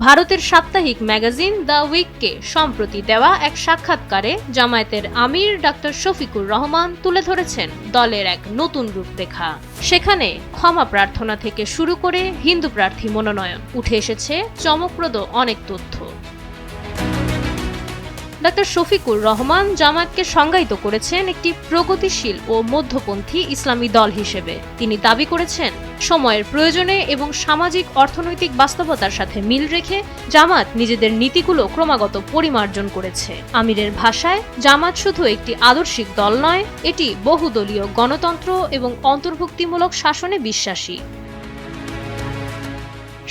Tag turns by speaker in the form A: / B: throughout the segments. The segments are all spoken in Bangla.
A: ভারতের সাপ্তাহিক ম্যাগাজিন দ্য উইককে সম্প্রতি দেওয়া এক সাক্ষাৎকারে জামায়াতের আমির ডাক্তার শফিকুর রহমান তুলে ধরেছেন দলের এক নতুন রূপরেখা। সেখানে ক্ষমা প্রার্থনা থেকে শুরু করে হিন্দু প্রার্থী মনোনয়ন উঠে এসেছে চমকপ্রদ অনেক তথ্য। ডাক্তার শফিকুর রহমান জামায়াতকে সংজ্ঞায়িত করেছেন একটি প্রগতিশীল ও মধ্যপন্থী ইসলামী দল হিসেবে। তিনি দাবি করেছেন, সময়ের প্রয়োজনে এবং সামাজিক অর্থনৈতিক বাস্তবতার সাথে মিল রেখে জামায়াত নিজেদের নীতিগুলো ক্রমাগত পরিমার্জন করেছে। আমিরের ভাষায়, জামায়াত শুধু একটি আদর্শিক দল নয়, এটি বহুদলীয় গণতন্ত্র এবং অন্তর্ভুক্তিমূলক শাসনে বিশ্বাসী।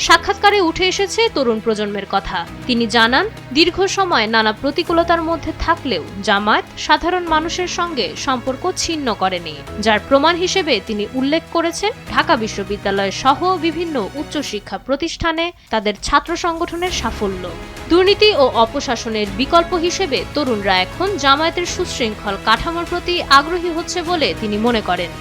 A: সাক্ষাৎকারে উঠে এসেছে তরুণ প্রজন্মের কথা। তিনি জানান, দীর্ঘ সময় নানা প্রতিকূলতার মধ্যে থাকলেও জামায়াত সাধারণ মানুষের সঙ্গে সম্পর্ক ছিন্ন করেনি, যার প্রমাণ হিসেবে তিনি উল্লেখ করেছেন ঢাকা বিশ্ববিদ্যালয় সহ বিভিন্ন উচ্চশিক্ষা প্রতিষ্ঠানে তাদের ছাত্র সংগঠনের সাফল্য। দুর্নীতি ও অপশাসনের বিকল্প হিসেবে তরুণরা এখন জামায়াতের সুশৃঙ্খল কাঠামোর প্রতি আগ্রহী হচ্ছে বলে তিনি মনে করেন।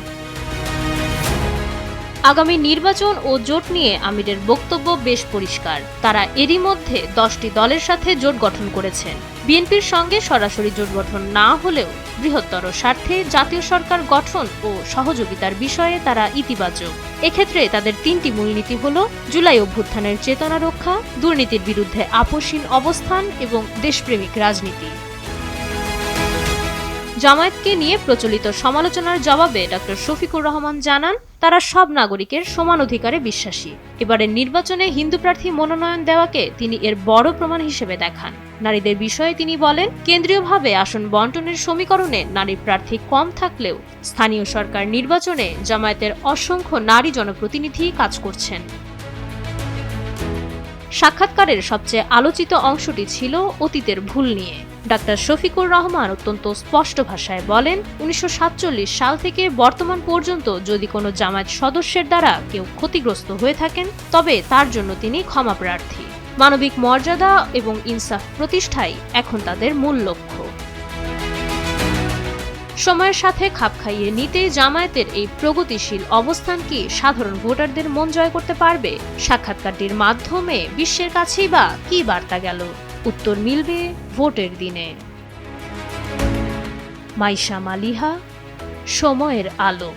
A: আগামী নির্বাচন ও জোট নিয়ে আমিরের বক্তব্য বেশ পরিষ্কার। তারা এরই মধ্যে 10টি দলের সাথে জোট গঠন করেছেন। বিএনপির সঙ্গে সরাসরি জোট গঠন না হলেও বৃহত্তর স্বার্থে জাতীয় সরকার গঠন ও সহযোগিতার বিষয়ে তারা ইতিবাচক। এক্ষেত্রে তাদের 3টি মূলনীতি হল জুলাই অভ্যুত্থানের চেতনা রক্ষা, দুর্নীতির বিরুদ্ধে আপোষহীন অবস্থান এবং দেশপ্রেমিক রাজনীতি। জামায়াতকে নিয়ে প্রচলিত সমালোচনার জবাবে ডক্টর শফিকুর রহমান জানান, তারা সব নাগরিকের সমান অধিকারে বিশ্বাসী। এবারের নির্বাচনে হিন্দু প্রার্থী মনোনয়ন দেওয়াকে তিনি এর বড় প্রমাণ হিসেবে দেখান। নারীদের বিষয়ে তিনি বলেন, কেন্দ্রীয়ভাবে আসন বন্টনের সমীকরণে নারী প্রার্থী কম থাকলেও স্থানীয় সরকার নির্বাচনে জামায়াতের অসংখ্য নারী জনপ্রতিনিধি কাজ করছেন। সাক্ষাৎকারের সবচেয়ে আলোচিত অংশটি ছিল অতীতের ভুল নিয়ে। ডাক্তার শফিকুর রহমান অত্যন্ত স্পষ্ট ভাষায় বলেন, 1947 সাল থেকে বর্তমান পর্যন্ত যদি কোনো জামায়াত সদস্যের দ্বারা কেউ ক্ষতিগ্রস্ত হয়ে থাকেন, তবে তার জন্য তিনি ক্ষমা প্রার্থী। মানবিক মর্যাদা এবং ইনসাফ প্রতিষ্ঠাই এখন তাদের মূল লক্ষ্য। সময়ের সাথে খাপ খাইয়ে নিতে জামায়াতের এই প্রগতিশীল অবস্থান কি সাধারণ ভোটারদের মন জয় করতে পারবে? সাক্ষাৎকারটির মাধ্যমে বিশ্বের কাছেই বা কি বার্তা গেল? উত্তর মিলবে ভোটের দিনে। মাইশা মালিহা, সময়ের আলো।